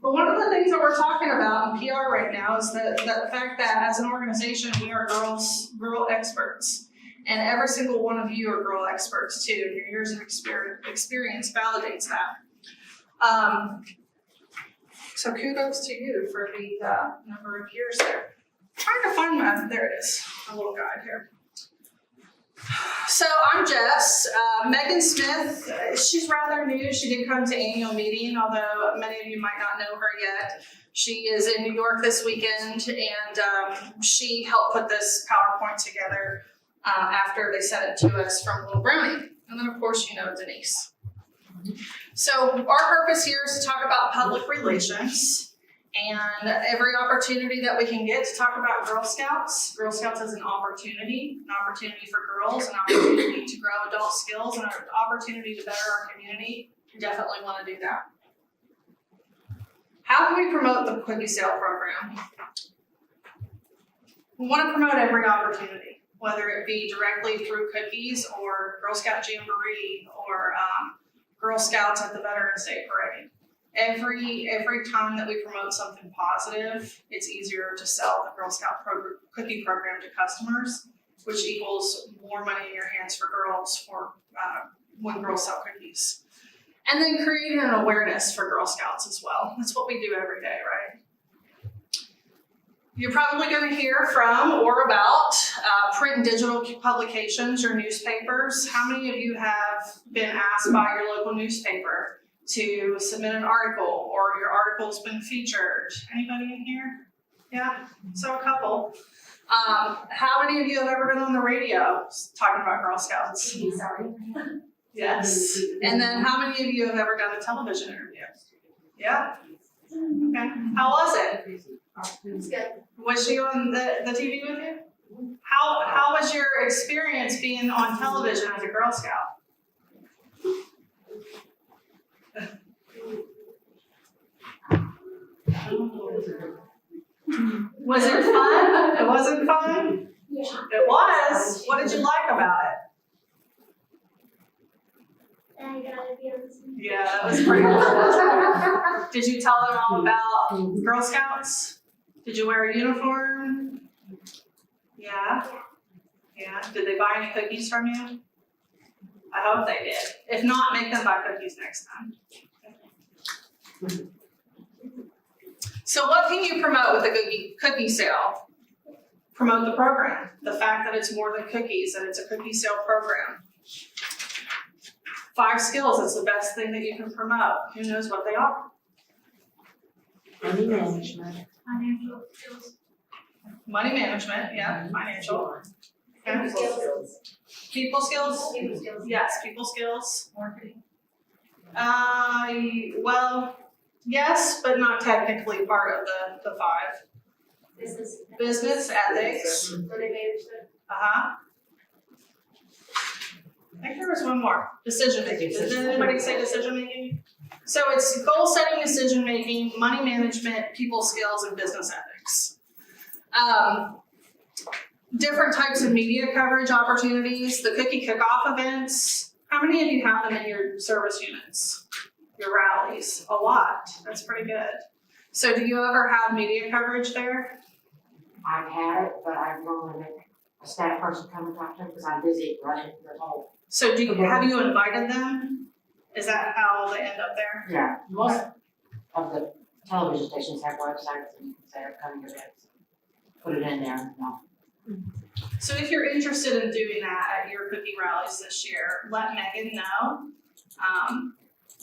But one of the things that we're talking about in PR right now is that the fact that as an organization, we are girl experts. And every single one of you are girl experts too. Your years of experience validates that. So kudos to you for the number of years there. Trying to find my, there it is, a little guide here. So I'm Jess. Megan Smith, she's rather new. She did come to annual meeting, although many of you might not know her yet. She is in New York this weekend, and she helped put this PowerPoint together after they sent it to us from Little Brownie. And then, of course, you know Denise. So our purpose here is to talk about public relations. And every opportunity that we can get to talk about Girl Scouts. Girl Scouts is an opportunity for girls, an opportunity to grow adult skills, and an opportunity to better our community. We definitely want to do that. How can we promote the cookie sale program? We want to promote every opportunity, whether it be directly through cookies or Girl Scout Jamboree or Girl Scouts at the Veterans Day Parade. Every time that we promote something positive, it's easier to sell the Girl Scout cookie program to customers, which equals more money in your hands for girls for when girls sell cookies. And then creating an awareness for Girl Scouts as well. That's what we do every day, right? You're probably going to hear from or about print and digital publications or newspapers. How many of you have been asked by your local newspaper to submit an article, or your article's been featured? Anybody in here? Yeah, so a couple. How many of you have ever been on the radio talking about Girl Scouts? Sorry. Yes. And then how many of you have ever done a television interview? Yeah? Okay. How was it? It's good. Was she on the TV with you? How was your experience being on television as a Girl Scout? Was it fun? It wasn't fun? Yeah. It was. What did you like about it? I gotta be on this one. Yeah, that was pretty cool. Did you tell them all about Girl Scouts? Did you wear a uniform? Yeah? Yeah. Did they buy any cookies from you? I hope they did. If not, make them buy cookies next time. So what can you promote with a cookie sale? Promote the program. The fact that it's more than cookies, that it's a cookie sale program. 5 skills, it's the best thing that you can promote. Who knows what they are? Money management. Financial skills. Money management, yeah, financial. Okay. Skills. People skills? People skills. Yes, people skills. Marketing. Well, yes, but not technically part of the 5. Business. Business ethics. Money management. I think there was one more. Decision making. Did anybody say decision making? So it's goal setting, decision making, money management, people skills, and business ethics. Different types of media coverage opportunities, the cookie cook-off events. How many of you have them in your service units? Your rallies? A lot. That's pretty good. So do you ever have media coverage there? I've had it, but I normally make a staff person come and talk to them because I'm busy running the whole. So have you invited them? Is that how they end up there? Yeah, most of the television stations have websites and you can say upcoming events. Put it in there, no. So if you're interested in doing that at your cookie rallies this year, let Megan know.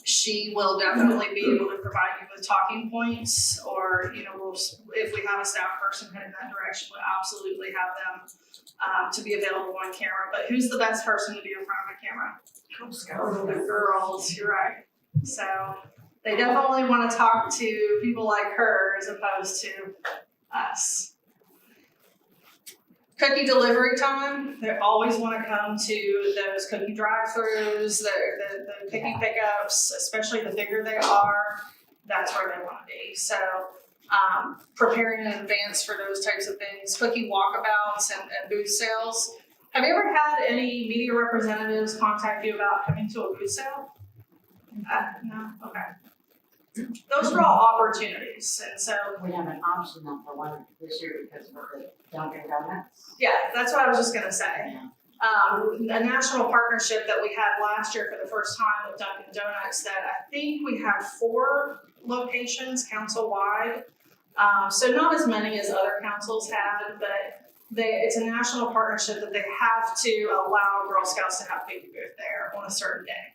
She will definitely be able to provide you with talking points, or if we have a staff person heading that direction, we'll absolutely have them to be available on camera. But who's the best person to be in front of a camera? The girls, you're right. So they definitely want to talk to people like her as opposed to us. Cookie delivery time, they always want to come to those cookie drive-throughs, the cookie pickups, especially the bigger they are, that's where they want to be. So preparing in advance for those types of things, cookie walkabouts and booth sales. Have you ever had any media representatives contact you about coming to a booth sale? No? Okay. those are all opportunities, and so, We have an option though for one this year because of the Dunkin' Donuts. yeah, that's what I was just gonna say. Yeah. A national partnership that we had last year for the first time with Dunkin' Donuts that I think we have 4 locations council-wide. So not as many as other councils had, but it's a national partnership that they have to allow Girl Scouts to have baby booth there on a certain day.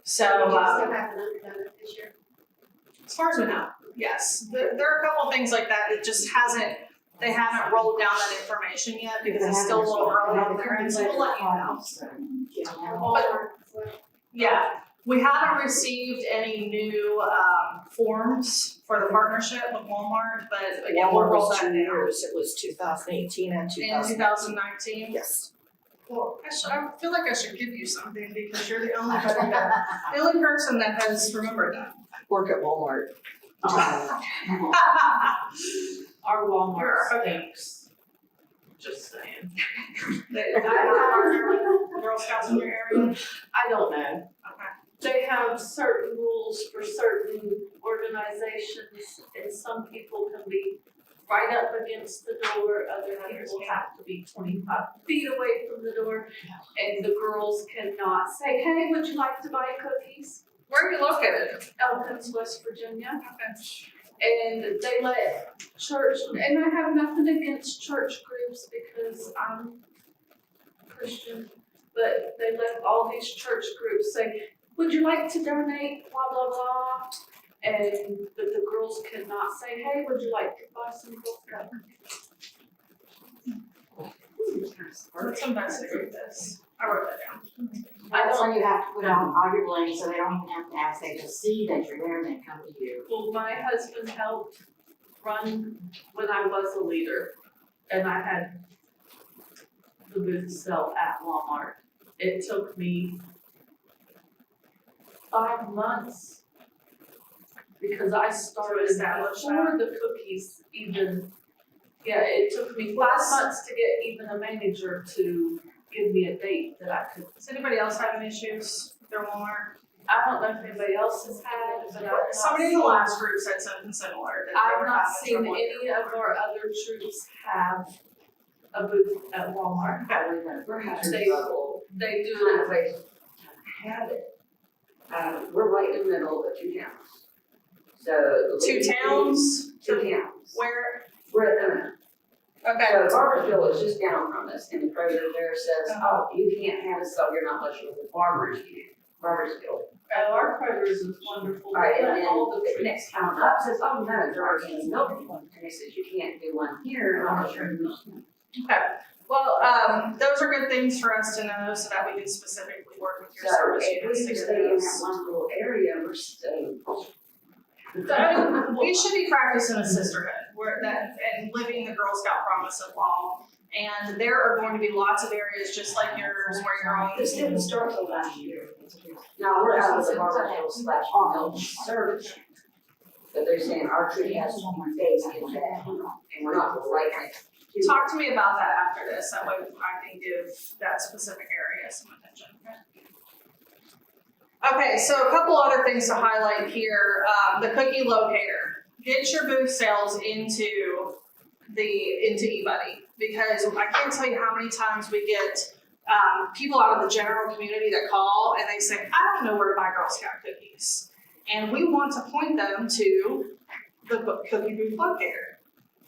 So, Did you still have an underdone this year? as far as we know, yes. There are a couple of things like that. It just they haven't rolled down that information yet because it's still a little early on their end, so we'll let you know. Yeah, we haven't received any new forms for the partnership with Walmart, but again, we'll Walmart roll was that 2 down. years, it was 2018 and In 2019? Yes. Well, I feel like I should give you something because you're the only person that has remembered that. Work at Walmart. Our Walmart Sure, okay. stinks. Just saying. Girl Scouts in your area? I don't know. Okay. They have certain rules for certain organizations and some people can be right up against the door, other people have to be 25 feet away from the door. And the girls cannot say, hey, would you like to buy cookies? Where are you located? Elkins, West Virginia. And they let church, and I have nothing against church groups because I'm Christian, but they let all these church groups say, would you like to donate, blah, blah, blah. And but the girls cannot say, hey, would you like to buy some Girl Scout cookies? Let's investigate this. I wrote that down. That's why you have to put out all your blinks so they don't even have to ask, they just see that you're there and they come to you. Well, my husband helped run when I was a leader, and I had the booth sell at Walmart. It took me 5 months because I started establish before the cookies even. Yeah, it took me 5 months to get even a manager to give me a date that I could. Does anybody else have any issues with their Walmart? I don't know if anybody else has had, but I've not Somebody in the seen- last group said something similar. That they I've were not having seen trouble. any of our other troops have a booth at Walmart. We're having They- trouble They do kind it. of ways to have it. We're right in the middle of 2 towns. So. 2 towns? 2 towns. Where? We're at the, Okay. so Barbersville is just down from us, and the president there says, oh, you can't have a sub, you're not listed with Farmers Union, Barbersville. Oh, our Kroger's is wonderful. Right, They and let then all the the troops next town up says, oh, no, there are no people. And he says, you can't do one here, and I'm not sure. Okay. Well, those are good things for us to know so that we can specifically work with your So service if units we to just get stay in those. that one little area, we're staying. So, I mean, we should be practicing a sisterhood and living the Girl Scout promise of law. And there are going to be lots of areas just like yours where you're on. This didn't start till last year. Now, we're out of the Barbersville / Milton service. But they're saying our tree has 2 days in that, and we're not right next to. Talk to me about that after this, that way I can give that specific area some attention. Okay, so a couple other things to highlight here, the cookie locator. Get your booth sales into eBuddy, because I can't tell you how many times we get people out of the general community that call and they say, I don't know where to buy Girl Scout cookies. And we want to point them to the cookie booth locator.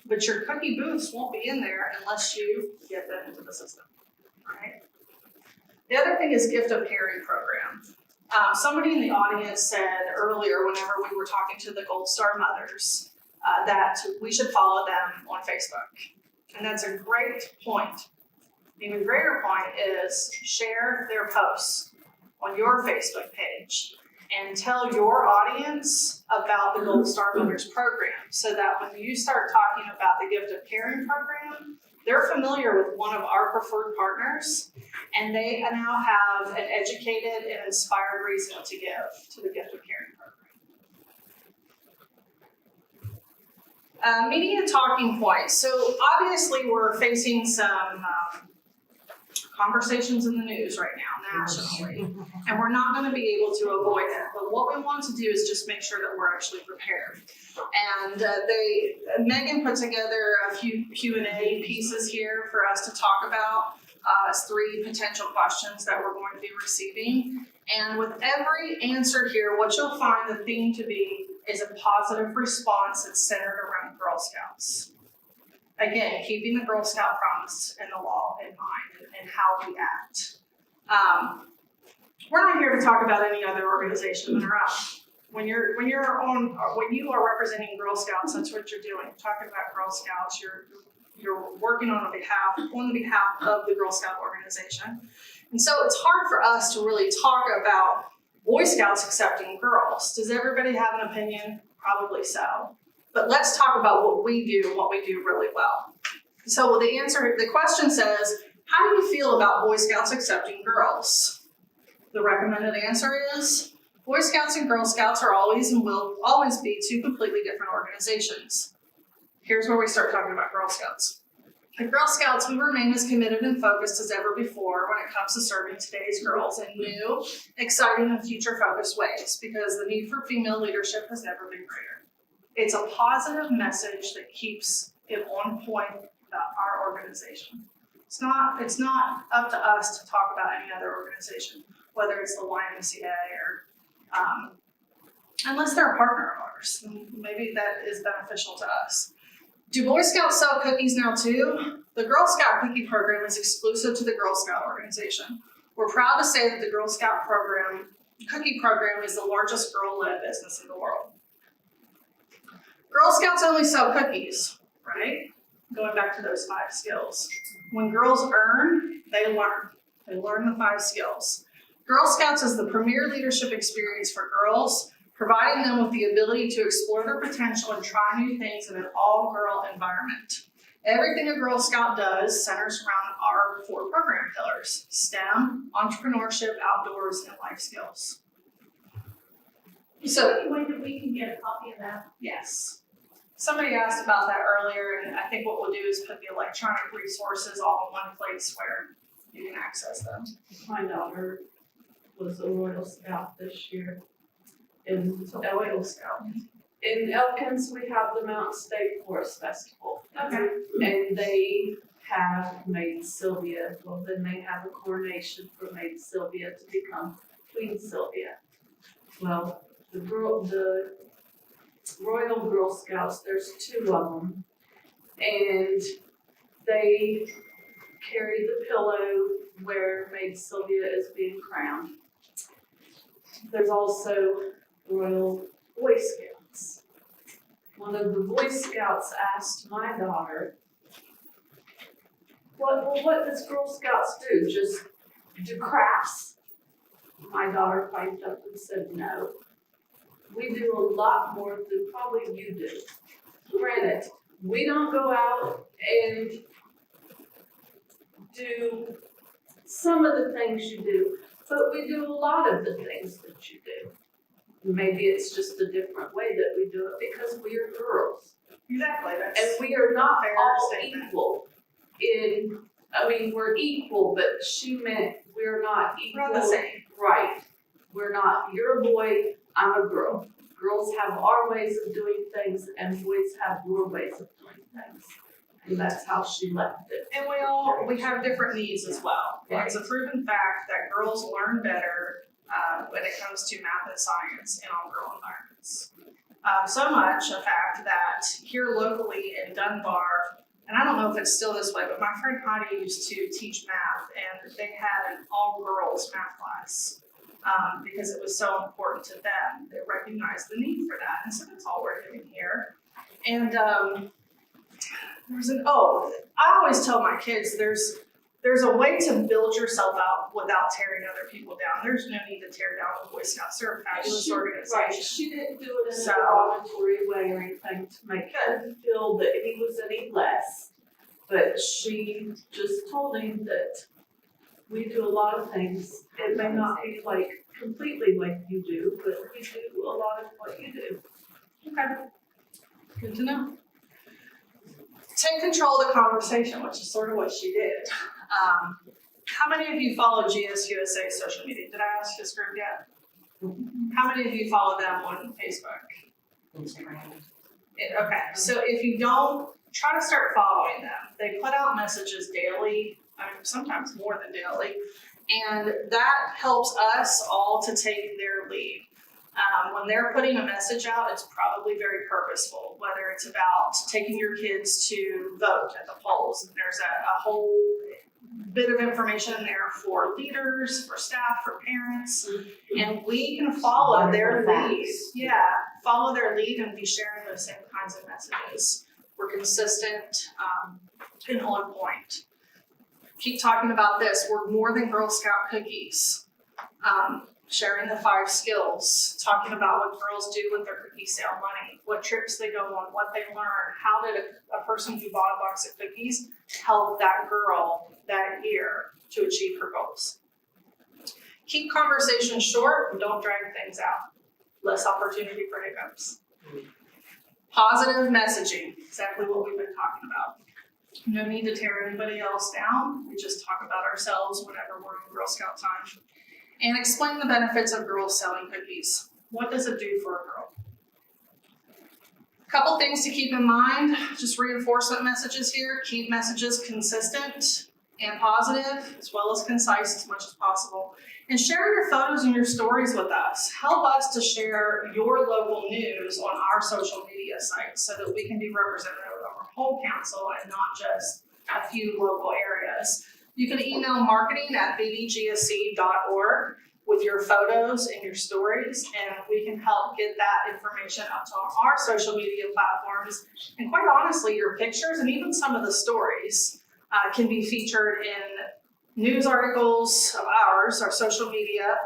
But your cookie booths won't be in there unless you get them into the system, right? The other thing is gift of caring program. Somebody in the audience said earlier, whenever we were talking to the Gold Star mothers, that we should follow them on Facebook. And that's a great point. An even greater point is share their posts on your Facebook page and tell your audience about the Gold Star Mothers program so that when you start talking about the Gift of Caring program, they're familiar with one of our preferred partners and they now have an educated and inspired reason to give to the Gift of Caring program. Media talking points. So obviously we're facing some conversations in the news right now. nationally. And we're not gonna be able to avoid it, but what we want to do is just make sure that we're actually prepared. And Megan put together a few Q&A pieces here for us to talk about. It's 3 potential questions that we're going to be receiving. And with every answer here, what you'll find the theme to be is a positive response that's centered around Girl Scouts. Again, keeping the Girl Scout promise and the law in mind and how we act. We're not here to talk about any other organization than our own. When you are representing Girl Scouts, that's what you're doing. You're talking about Girl Scouts, you're working on behalf of the Girl Scout organization. And so it's hard for us to really talk about Boy Scouts accepting girls. Does everybody have an opinion? Probably so. But let's talk about what we do and what we do really well. So the question says, how do you feel about Boy Scouts accepting girls? The recommended answer is, Boy Scouts and Girl Scouts are always and will always be 2 completely different organizations. Here's where we start talking about Girl Scouts. At Girl Scouts, we remain as committed and focused as ever before when it comes to serving today's girls in new, exciting, and future-focused ways, because the need for female leadership has never been greater. It's a positive message that keeps it on point about our organization. It's not up to us to talk about any other organization, whether it's the YMCA or, unless they're a partner of ours, maybe that is beneficial to us. Do Boy Scouts sell cookies now too? The Girl Scout cookie program is exclusive to the Girl Scout organization. We're proud to say that the Girl Scout cookie program is the largest girl-led business in the world. Girl Scouts only sell cookies, right? Going back to those 5 skills. When girls earn, they learn. They learn the 5 skills. Girl Scouts is the premier leadership experience for girls, providing them with the ability to explore their potential and try new things in an all-girl environment. Everything a Girl Scout does centers around our 4 program pillars: STEM, entrepreneurship, outdoors, and life skills. So, Any way that we can get a copy of that? yes. Somebody asked about that earlier, and I think what we'll do is put the electronic resources all in one place where you can access them. My daughter was a Royal Scout this year. In Royal Scout. In Elkins, we have the Mountain State Forest Festival. Okay. And they have Maid Sylvia, well, then they have a coronation for Maid Sylvia to become Queen Sylvia. Well, the Royal Girl Scouts, there's 2 of them, and they carry the pillow where Maid Sylvia is being crowned. There's also Royal Boy Scouts. One of the Boy Scouts asked my daughter, what does Girl Scouts do? Just do crafts? My daughter piped up and said, no. We do a lot more than probably you do. Granted, we don't go out and do some of the things you do, but we do a lot of the things that you do. Maybe it's just a different way that we do it because we are girls. Exactly. And we are not Fair all statement. equal we're equal, but she meant we're not equal. We're not the same. Right. We're not, you're a boy, I'm a girl. Girls have our ways of doing things and boys have your ways of doing things. And that's how she left it. And we have different needs as well. It's a proven fact that girls learn better when it comes to math and science in all-girl environments. So much a fact that here locally in Dunbar, and I don't know if it's still this way, but my friend Heidi used to teach math, and they had an all-girls math class because it was so important to them. They recognized the need for that, and so that's all we're doing here. And I always tell my kids there's a way to build yourself out without tearing other people down. There's no need to tear down the Boy Scouts. They're a fabulous organization. Right, she didn't do it in a So- derogatory way or anything to make him feel that he was any less. But she just told him that we do a lot of things. It may not be like completely like you do, but we do a lot of what you do. Okay. Good to know. Take control of the conversation, which is sort of what she did. how many of you follow GSUSA social media? Did I ask this group yet? How many of you follow them on Facebook? Instagram. Okay, so if you don't, try to start following them. They put out messages daily, sometimes more than daily, and that helps us all to take their lead. When they're putting a message out, it's probably very purposeful, whether it's about taking your kids to vote at the polls. There's a whole bit of information in there for leaders, for staff, for parents, and we can follow their lead. Yeah, follow their lead and be sharing those same kinds of messages. We're consistent and on point. Keep talking about this. We're more than Girl Scout cookies. Sharing the 5 skills, talking about what girls do with their cookie sale money, what trips they go on, what they learn, how did a person who bought a box of cookies help that girl that year to achieve her goals. Keep conversations short and don't drag things out. Less opportunity for hiccups. Positive messaging, exactly what we've been talking about. No need to tear anybody else down. We just talk about ourselves whenever we're in Girl Scout time. And explain the benefits of girls selling cookies. What does it do for a girl? A couple things to keep in mind, just reinforcement messages here. Keep messages consistent and positive, as well as concise as much as possible. And share your photos and your stories with us. Help us to share your local news on our social media sites so that we can be representative of our whole council and not just a few local areas. You can email marketing@bbgsc.org with your photos and your stories, and we can help get that information up to our social media platforms. And quite honestly, your pictures and even some of the stories can be featured in news articles of ours, our social media,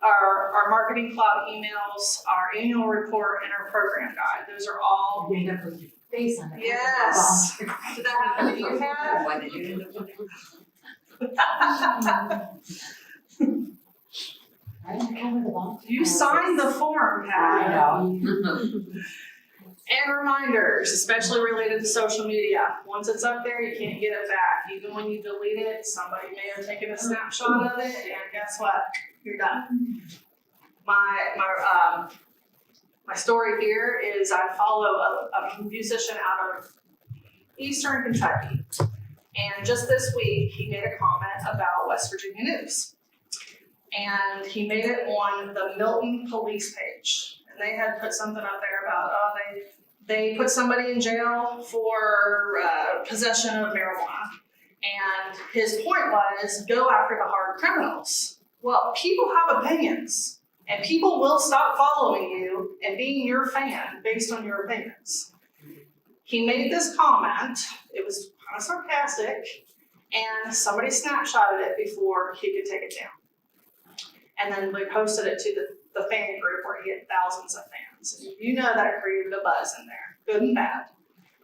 our Marketing Cloud emails, our annual report, and our program guide. Those are all. You end up with your face on it. Yes. Did that happen to you, Pat? Why did you end up with I didn't cover the bump. You signed the form, Pat. I know. And reminders, especially related to social media. Once it's up there, you can't get it back. Even when you delete it, somebody may have taken a snapshot of it, and guess what? You're done. My story here is I follow a musician out of Eastern Kentucky. And just this week, he made a comment about West Virginia news. And he made it on the Milton police page. And they had put something up there about, they put somebody in jail for possession of marijuana. And his point was, go after the hard criminals. Well, people have opinions. And people will stop following you and being your fan based on your opinions. He made this comment, it was kind of sarcastic, and somebody snapshotted it before he could take it down. And then we posted it to the fan group where he had thousands of fans. And you know that created a buzz in there, good and bad.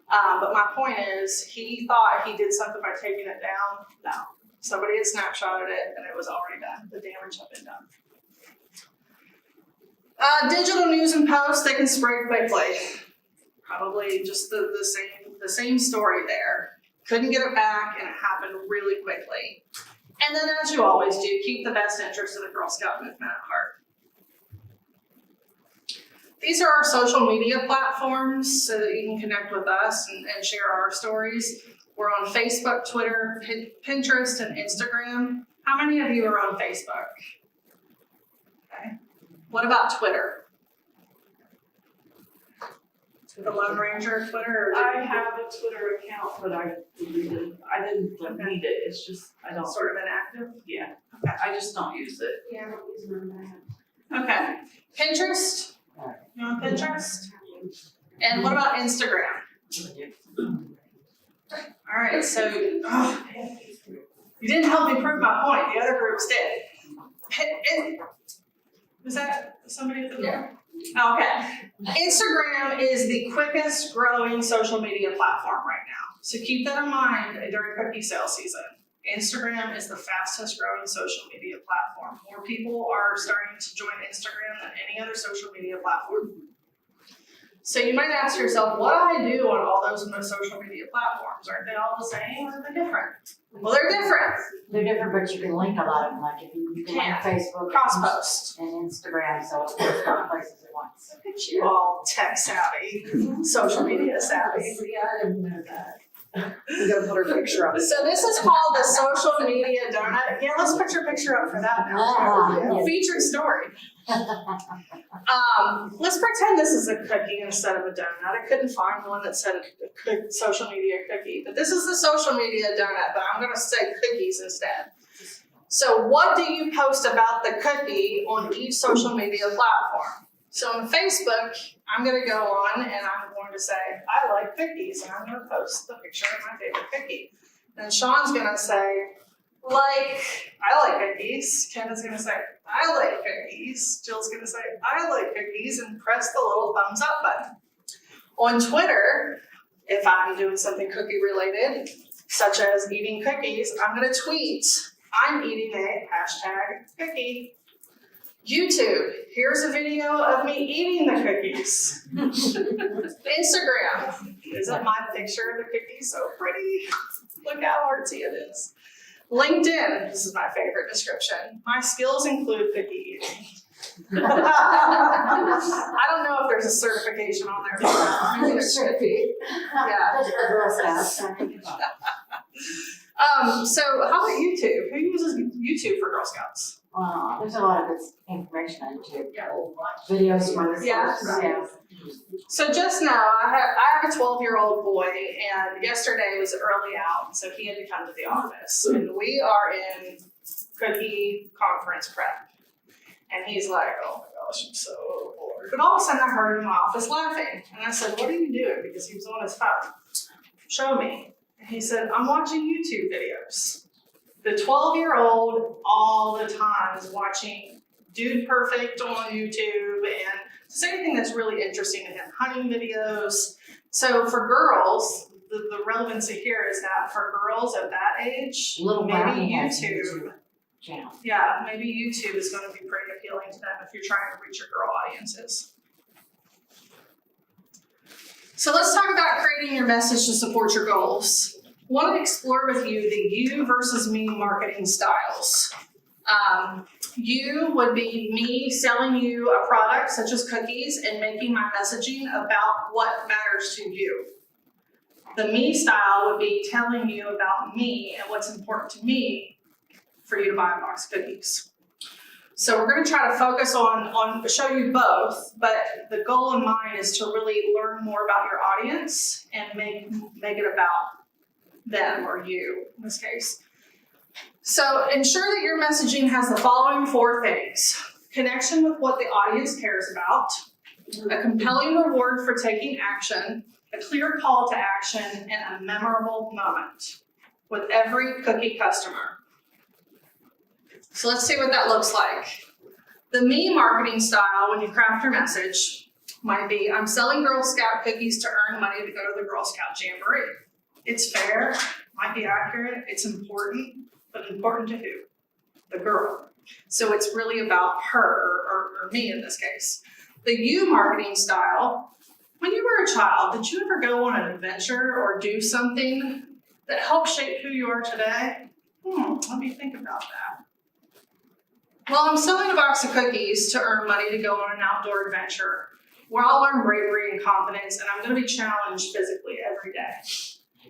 But my point is, he thought he did something by taking it down. No, somebody had snapshotted it and it was already done. The damage had been done. Digital news and posts, they can spread quickly. Probably just the same story there. Couldn't get it back and it happened really quickly. And then as you always do, keep the best interests of the Girl Scout movement at heart. These are our social media platforms so that you can connect with us and share our stories. We're on Facebook, Twitter, Pinterest, and Instagram. How many of you are on Facebook? Okay. What about Twitter? The Lone Ranger Twitter? I have a Twitter account, but I deleted, I didn't delete it, it's just, I don't, Sort of inactive? yeah, I just don't use it. Yeah, I don't use none of that. Okay. Pinterest? You on Pinterest? And what about Instagram? All right, so you didn't help me prove my point. The other groups did. Was that somebody at the door? Oh, okay. Instagram is the quickest growing social media platform right now. So keep that in mind during cookie sale season. Instagram is the fastest growing social media platform. More people are starting to join Instagram than any other social media platform. So you might ask yourself, what do I do on all those social media platforms? Aren't they all the same or are they different? Well, they're different. They're different, but you can link a lot of them, like if you can link Facebook. Cross post. And Instagram, so it's both places at once. Look at you all tech savvy, social media savvy. See, I didn't know that. We gotta put her picture up. So this is called the social media donut. Yeah, let's put your picture up for that now. Yeah. Featured story. Let's pretend this is a cookie instead of a donut. I couldn't find one that said social media cookie, but this is the social media donut, but I'm gonna say cookies instead. So what do you post about the cookie on each social media platform? So on Facebook, I'm gonna go on and I'm going to say, I like cookies, and I'm gonna post the picture of my favorite cookie. Then Sean's gonna say, I like cookies. Ken is gonna say, I like cookies. Jill's gonna say, I like cookies, and press the little thumbs up button. On Twitter, if I'm doing something cookie related, such as eating cookies, I'm gonna tweet, I'm eating a #cookie. YouTube, here's a video of me eating the cookies. Instagram, isn't my picture of the cookie so pretty? Look how artsy it is. LinkedIn, this is my favorite description. My skills include cookie eating. I don't know if there's a certification on there. Maybe there should be. Yeah. So how about YouTube? Who uses YouTube for Girl Scouts? There's a lot of good information on YouTube. Videos from other Yeah. sources, yeah. So just now, I have a 12-year-old boy, and yesterday was early out, so he had to come to the office. And we are in cookie conference prep. And he's like, oh my gosh, I'm so bored. But all of a sudden I heard him in my office laughing. And I said, what are you doing? Because he was on his phone. Show me. And he said, I'm watching YouTube videos. The 12-year-old all the time is watching Dude Perfect on YouTube and just anything that's really interesting to him. Hunting videos. So for girls, the relevancy here is that for girls at that age, Little maybe Brownie has a YouTube. YouTube channel. Yeah, maybe YouTube is going to be pretty appealing to them if you're trying to reach your girl audiences. So let's talk about creating your message to support your goals. I want to explore with you the you versus me marketing styles. You would be me selling you a product such as cookies and making my messaging about what matters to you. The me style would be telling you about me and what's important to me for you to buy a box of cookies. So we're going to try to focus on show you both, but the goal in mind is to really learn more about your audience and make it about them or you in this case. So ensure that your messaging has the following 4 things: connection with what the audience cares about, a compelling reward for taking action, a clear call to action, and a memorable moment with every cookie customer. So let's see what that looks like. The me marketing style, when you craft your message, might be, I'm selling Girl Scout cookies to earn money to go to the Girl Scout Jamboree. It's fair, might be accurate, it's important, but important to who? The girl. So it's really about her, or me in this case. The you marketing style, when you were a child, did you ever go on an adventure or do something that helped shape who you are today? Let me think about that. Well, I'm selling a box of cookies to earn money to go on an outdoor adventure where I'll learn bravery and confidence, and I'm going to be challenged physically every day.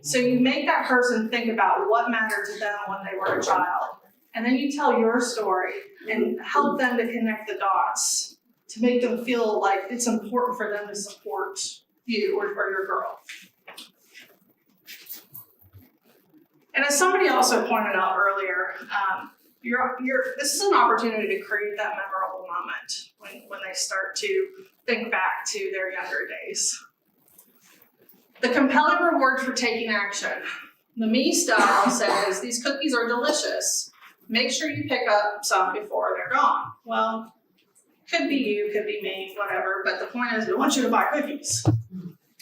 So you make that person think about what mattered to them when they were a child, and then you tell your story and help them to connect the dots to make them feel like it's important for them to support you or your girl. And as somebody also pointed out earlier, this is an opportunity to create that memorable moment when they start to think back to their younger days. The compelling reward for taking action. The me style says, these cookies are delicious. Make sure you pick up some before they're gone. Well, could be you, could be me, whatever, but the point is we want you to buy cookies.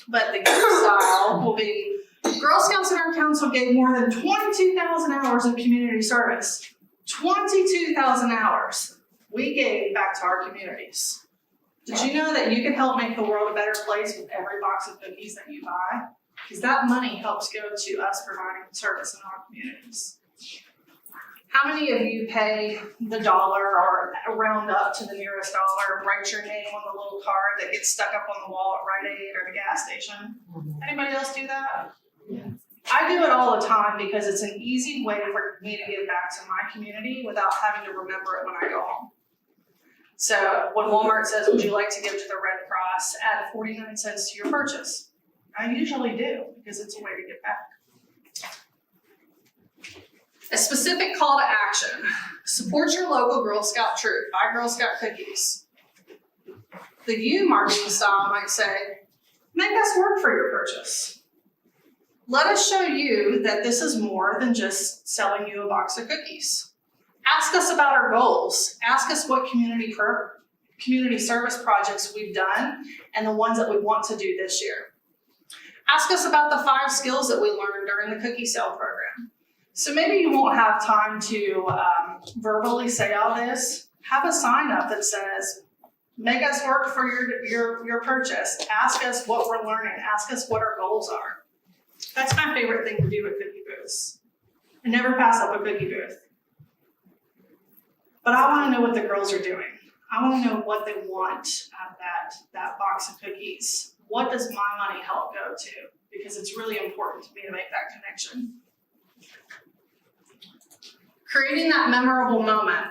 But the you style will be, Girl Scouts in our council gave more than 22,000 hours of community service. 22,000 hours we gave back to our communities. Did you know that you can help make the world a better place with every box of cookies that you buy? Because that money helps go to us providing service in our communities. How many of you pay the dollar or round up to the nearest dollar and write your name on the little card that gets stuck up on the wall at Rite Aid or the gas station? Anybody else do that? Yeah. I do it all the time because it's an easy way for me to give back to my community without having to remember it when I go home. So when Walmart says, would you like to give to the Red Cross, add 49 cents to your purchase? I usually do because it's a way to give back. A specific call to action. Support your local Girl Scout troop. Buy Girl Scout cookies. The you marketing style might say, make us work for your purchase. Let us show you that this is more than just selling you a box of cookies. Ask us about our goals. Ask us what community service projects we've done and the ones that we want to do this year. Ask us about the 5 skills that we learned during the cookie sale program. So maybe you won't have time to verbally say all this. Have a sign up that says, make us work for your purchase. Ask us what we're learning. Ask us what our goals are. That's my favorite thing to do with cookie booths. I never pass up a cookie booth. But I want to know what the girls are doing. I want to know what they want out of that box of cookies. What does my money help go to? Because it's really important to me to make that connection. Creating that memorable moment.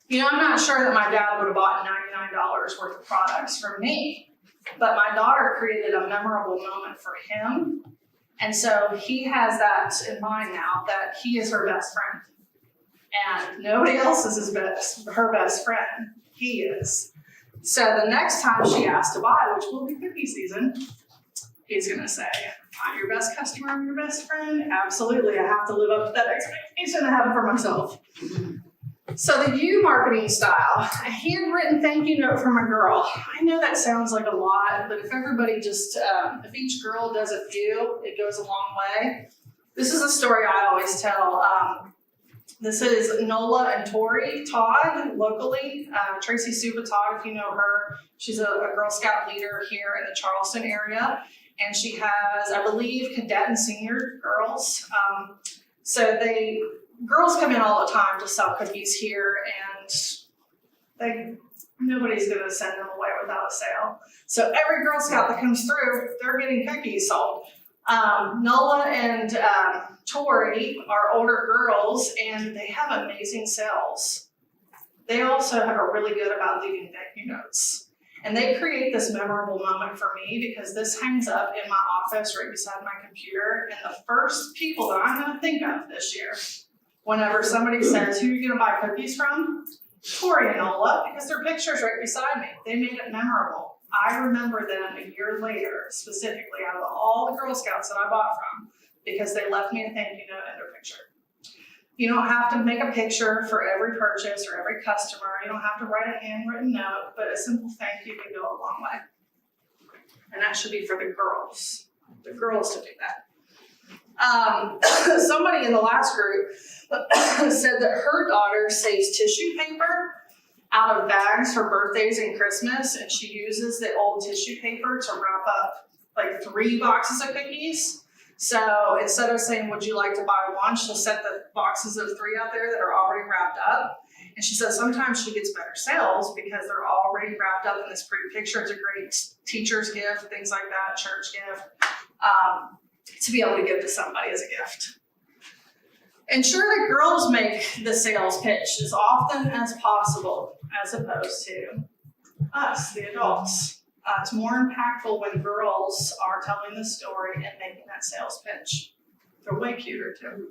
You know, I'm not sure that my dad would have bought $99 worth of products from me, but my daughter created a memorable moment for him. And so he has that in mind now, that he is her best friend. And nobody else is her best friend. He is. So the next time she asks to buy, which will be cookie season, he's gonna say, I'm your best customer, I'm your best friend. Absolutely, I have to live up to that expectation I have for myself. So the you marketing style, a handwritten thank you note from a girl. I know that sounds like a lot, but if everybody just, if each girl does a few, it goes a long way. This is a story I always tell. This is Nola and Tori Todd, locally. Tracy Suba Todd, if you know her, she's a Girl Scout leader here in the Charleston area. And she has, I believe, cadet and senior girls. Girls come in all the time to sell cookies here, and nobody's gonna send them away without a sale. So every Girl Scout that comes through, they're getting cookies sold. Nola and Tori are older girls, and they have amazing sales. They also are really good about leaving thank you notes. And they create this memorable moment for me because this hangs up in my office right beside my computer. And the first people that I'm gonna think of this year, whenever somebody says, who are you gonna buy cookies from? Tori and Nola, because their picture's right beside me. They made it memorable. I remember them a year later, specifically out of all the Girl Scouts that I bought from, because they left me a thank you note and their picture. You don't have to make a picture for every purchase or every customer. You don't have to write a handwritten note, but a simple thank you can go a long way. And that should be for the girls to do that. Somebody in the last group said that her daughter saves tissue paper out of bags for birthdays and Christmas, and she uses the old tissue paper to wrap up like 3 boxes of cookies. So instead of saying, would you like to buy one, she'll set the boxes of 3 out there that are already wrapped up. And she says sometimes she gets better sales because they're already wrapped up in this pretty picture. It's a great teacher's gift, things like that, church gift, to be able to give to somebody as a gift. Ensure that girls make the sales pitch as often as possible, as opposed to us, the adults. It's more impactful when girls are telling the story and making that sales pitch. They're way cuter too.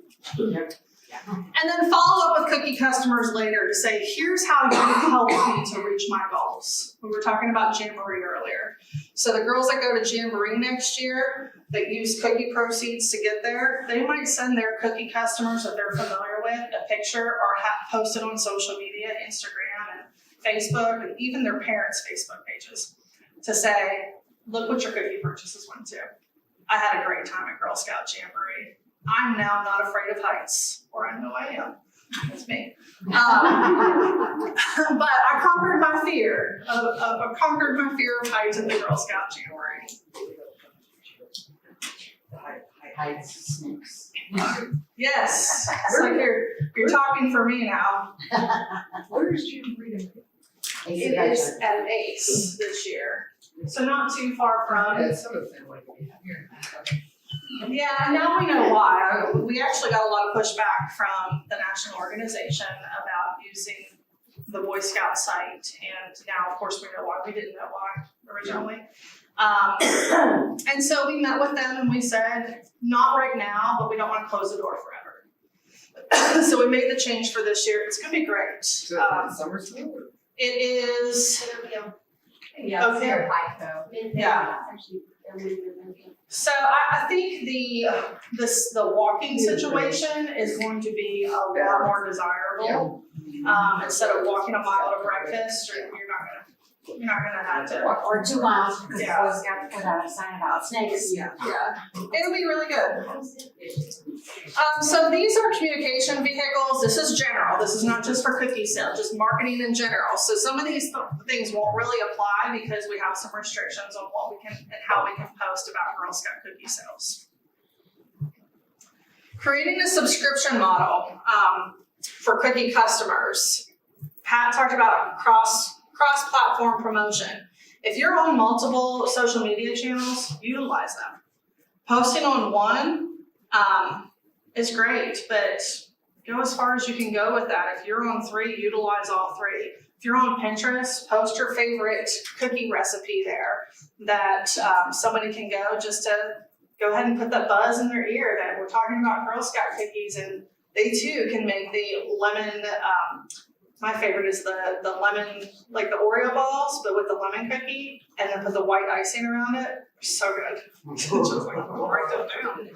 And then follow up with cookie customers later to say, here's how you can help me to reach my goals. We were talking about Jamboree earlier. So the girls that go to Jamboree next year that use cookie proceeds to get there, they might send their cookie customers that they're familiar with a picture or post it on social media, Instagram and Facebook, and even their parents' Facebook pages to say, look what your cookie purchases went to. I had a great time at Girl Scout Jamboree. I'm now not afraid of heights, or I know I am. That's me. But I conquered my fear of heights at the Girl Scout Jamboree. Heights, snakes. Yes, it's like you're talking for me now. Where is Jamboree? It is at an Ace this year, so not too far from. Yeah, now we know why. We actually got a lot of pushback from the national organization about using the Boy Scout site, and now, of course, we know why. We didn't know why originally. And so we met with them and we said, not right now, but we don't want to close the door forever. So we made the change for this year. It's gonna be great. Summer school? It is, Yeah, Okay. fair fight though. Yeah. So I think the walking situation is going to be a lot more desirable. Instead of walking a mile to breakfast, you're not gonna have to. Or 2 miles, because the Yeah. Boy Scouts put out a sign about snakes. Yeah. Yeah, it'll be really good. So these are communication vehicles. This is general. This is not just for cookie sale, just marketing in general. So some of these things won't really apply because we have some restrictions on what we can and how we can post about Girl Scout cookie sales. Creating a subscription model for cookie customers. Pat talked about cross-platform promotion. If you're on multiple social media channels, utilize them. Posting on one is great, but go as far as you can go with that. If you're on 3, utilize all 3. If you're on Pinterest, post your favorite cookie recipe there that somebody can go just to go ahead and put that buzz in their ear that we're talking about Girl Scout cookies, and they too can make the lemon. My favorite is the lemon, like the Oreo balls, but with the lemon cookie, and then put the white icing around it. So good. Just like, write that down.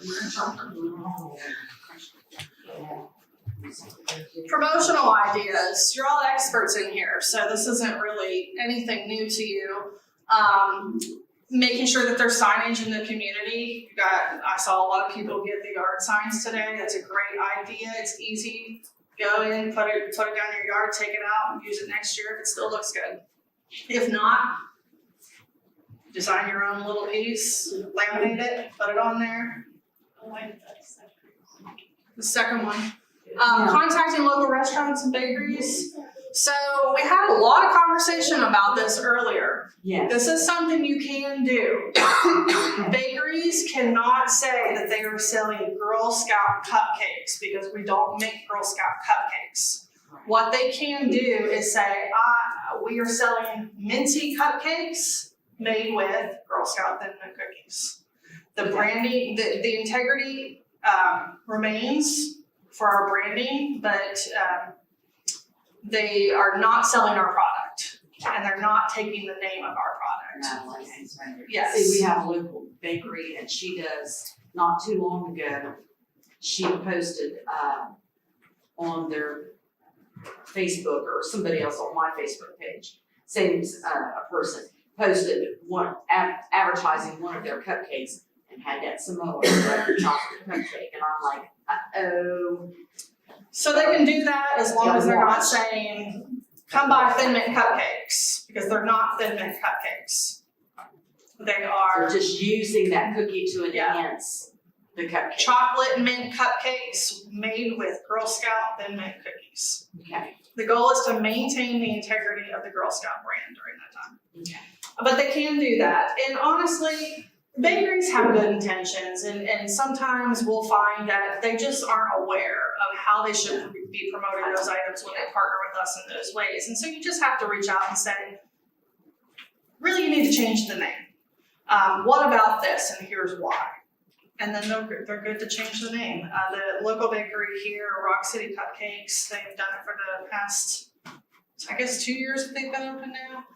Promotional ideas. You're all experts in here, so this isn't really anything new to you. Making sure that there's signage in the community. I saw a lot of people get the yard signs today. That's a great idea. It's easy. Go in, put it down in your yard, take it out, and use it next year if it still looks good. If not, design your own little piece, laminate it, put it on there. The second one. Contacting local restaurants and bakeries. So we had a lot of conversation about this earlier. Yes. This is something you can do. Bakeries cannot say that they are selling Girl Scout cupcakes because we don't make Girl Scout cupcakes. What they can do is say, we are selling minty cupcakes made with Girl Scout Thin Mint cookies. The branding, the integrity remains for our branding, but they are not selling our product, and they're not taking the name of our product. Yes. See, we have a local bakery and she does, not too long ago, she posted, on their Facebook or somebody else on my Facebook page, same, a person posted advertising one of their cupcakes and had that Samoa, like chocolate cupcake, and I'm like, uh-oh. So they can do that as long as they're not saying, come buy Thin Mint cupcakes, because they're not Thin Mint cupcakes. They are They're just using that cookie to Yeah. enhance the cupcake. chocolate mint cupcakes made with Girl Scout Thin Mint cookies. Okay. The goal is to maintain the integrity of the Girl Scout brand during that time. Okay. But they can do that. And honestly, bakeries have good intentions, and sometimes we'll find that they just aren't aware of how they should be promoting those items when they partner with us in those ways. And so you just have to reach out and say, really, you need to change the name. What about this? And here's why. And then they're good to change the name. The local bakery here, Rock City Cupcakes, they've done it for the past, I guess, 2 years that they've been open now,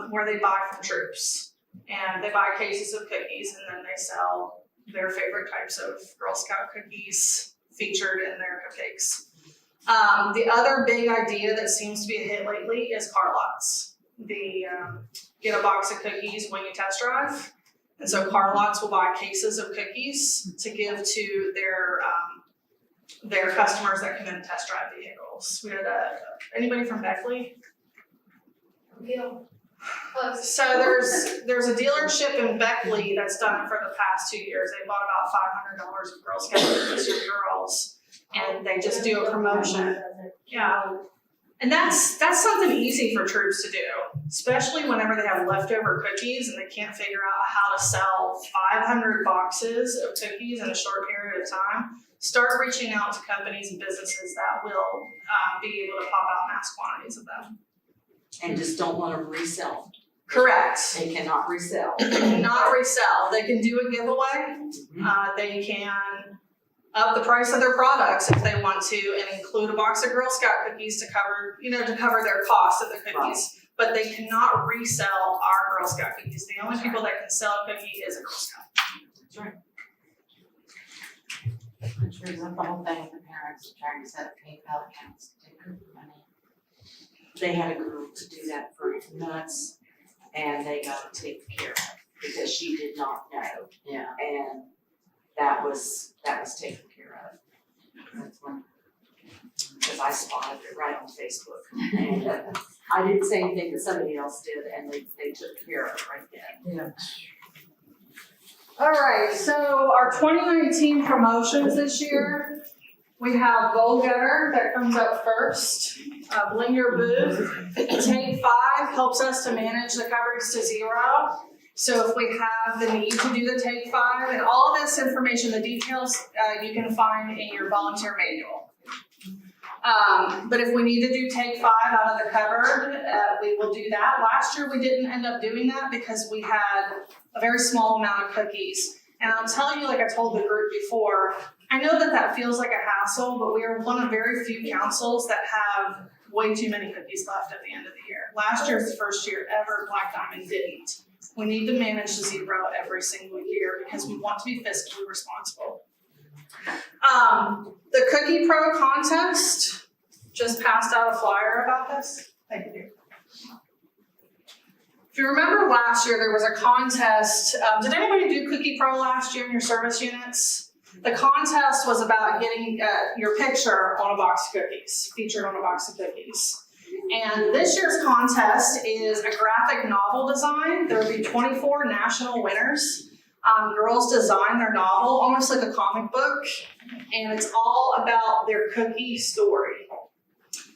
where they buy from troops. And they buy cases of cookies, and then they sell their favorite types of Girl Scout cookies featured in their cupcakes. The other big idea that seems to be a hit lately is car lots. Get a box of cookies when you test drive. And so car lots will buy cases of cookies to give to their their customers that come in and test drive vehicles. We had anybody from Beckley? Yeah. So there's a dealership in Beckley that's done it for the past 2 years. They bought about $500 of Girl Scout cookies for girls, and they just do a promotion. Yeah. And that's something easy for troops to do, especially whenever they have leftover cookies and they can't figure out how to sell 500 boxes of cookies in a short period of time. Start reaching out to companies and businesses that will be able to pop out mass quantities of them. And just don't let them resell. Correct. They cannot resell. Not resell. They can do a giveaway. They can up the price of their products if they want to, and include a box of Girl Scout cookies to cover their cost of the cookies. Right. But they cannot resell our Girl Scout cookies. The only people that can sell a cookie is a Girl Scout. That's right. Which brings up the whole thing with the parents trying to set up PayPal accounts to take cookie money. They had a girl to do that for months, and they got it taken care of because she did not know, Yeah. and that was taken care of. That's one. Because I spotted it right on Facebook, and I didn't say anything, but somebody else did, and they took care of it right then. Yeah. All right, so our 2019 promotions this year, we have Goal Getter that comes up first. Bling Your Booth. Take 5 helps us to manage the coverage to 0. So if we have the need to do the Take 5, and all of this information, the details, you can find in your volunteer manual. But if we need to do Take 5 out of the cupboard, we will do that. Last year we didn't end up doing that because we had a very small amount of cookies. And I'll tell you, like I told the group before, I know that feels like a hassle, but we are one of very few councils that have way too many cookies left at the end of the year. Last year was the first year ever Black Diamond didn't. We need to manage the 0 every single year because we want to be fiscally responsible. The Cookie Pro contest, just passed out a flyer about this. Thank you. If you remember last year, there was a contest. Did anybody do Cookie Pro last year in your service units? The contest was about getting your picture on a box of cookies, featured on a box of cookies. And this year's contest is a graphic novel design. There will be 24 national winners. Girls design their novel, almost like a comic book, and it's all about their cookie story.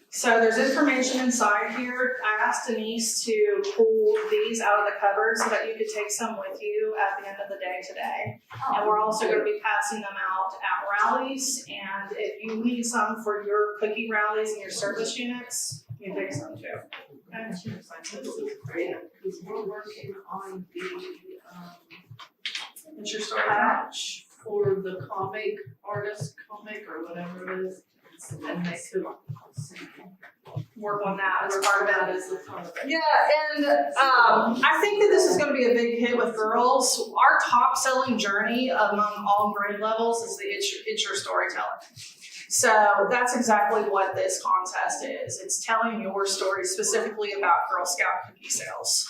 So there's information inside here. I asked Denise to pull these out of the cupboard so that you could take some with you at the end of the day today. And we're also going to be passing them out at rallies, and if you need some for your cookie rallies and your service units, you can take some too. Okay? This is great, because we're working on the, It's your story. patch for the comic artist comic or whatever it is. And they could Work on that as part of that it. is the fun of it. Yeah, and I think that this is going to be a big hit with girls. Our top selling journey among all grade levels is the It's Your Storyteller. So that's exactly what this contest is. It's telling your story specifically about Girl Scout cookie sales.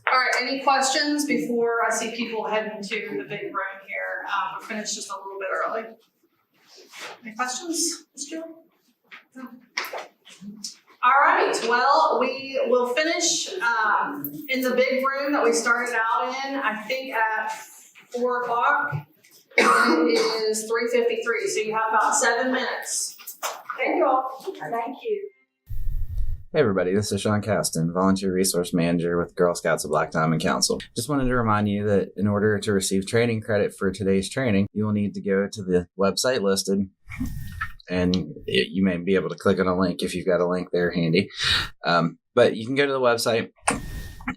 All right, any questions before I see people heading to the big room here? We're finished just a little bit early. Any questions, Ms. Jill? No. All right, well, we will finish in the big room that we started out in, I think at 4 o'clock. It is 3:53, so you have about 7 minutes. Thank you all. Thank you. Hey everybody, this is Sean Caston, Volunteer Resource Manager with Girl Scouts of Black Diamond Council. Just wanted to remind you that in order to receive training credit for today's training, you will need to go to the website listed, and you may be able to click on a link if you've got a link there handy. But you can go to the website,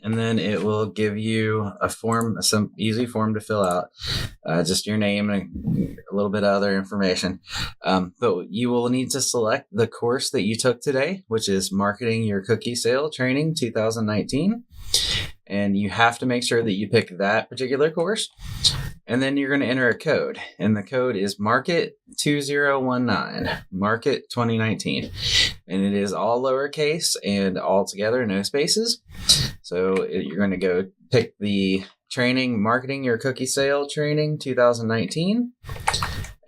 and then it will give you a form, some easy form to fill out, just your name and a little bit of other information. But you will need to select the course that you took today, which is Marketing Your Cookie Sale Training 2019. And you have to make sure that you pick that particular course. And then you're going to enter a code. And the code is MARKET2019, Market 2019. And it is all lowercase and all together, no spaces. So you're going to go pick the training, Marketing Your Cookie Sale Training 2019.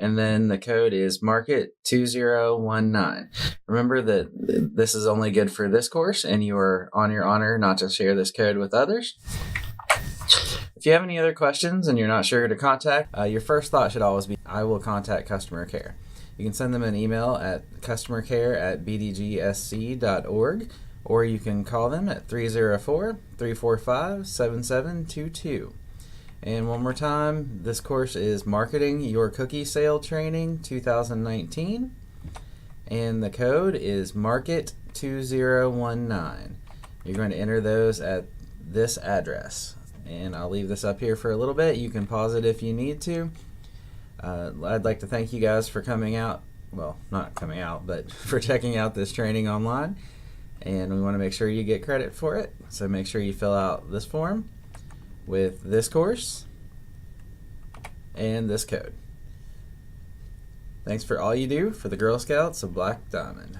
And then the code is MARKET2019. Remember that this is only good for this course, and you are on your honor not to share this code with others. If you have any other questions and you're not sure who to contact, your first thought should always be, I will contact customer care. You can send them an email at customercare@bdgsc.org, or you can call them at 304-345-7722. And one more time, this course is Marketing Your Cookie Sale Training 2019, and the code is MARKET2019. You're going to enter those at this address, and I'll leave this up here for a little bit. You can pause it if you need to. I'd like to thank you guys for coming out, well, not coming out, but for checking out this training online, and we want to make sure you get credit for it, so make sure you fill out this form with this course and this code. Thanks for all you do for the Girl Scouts of Black Diamond.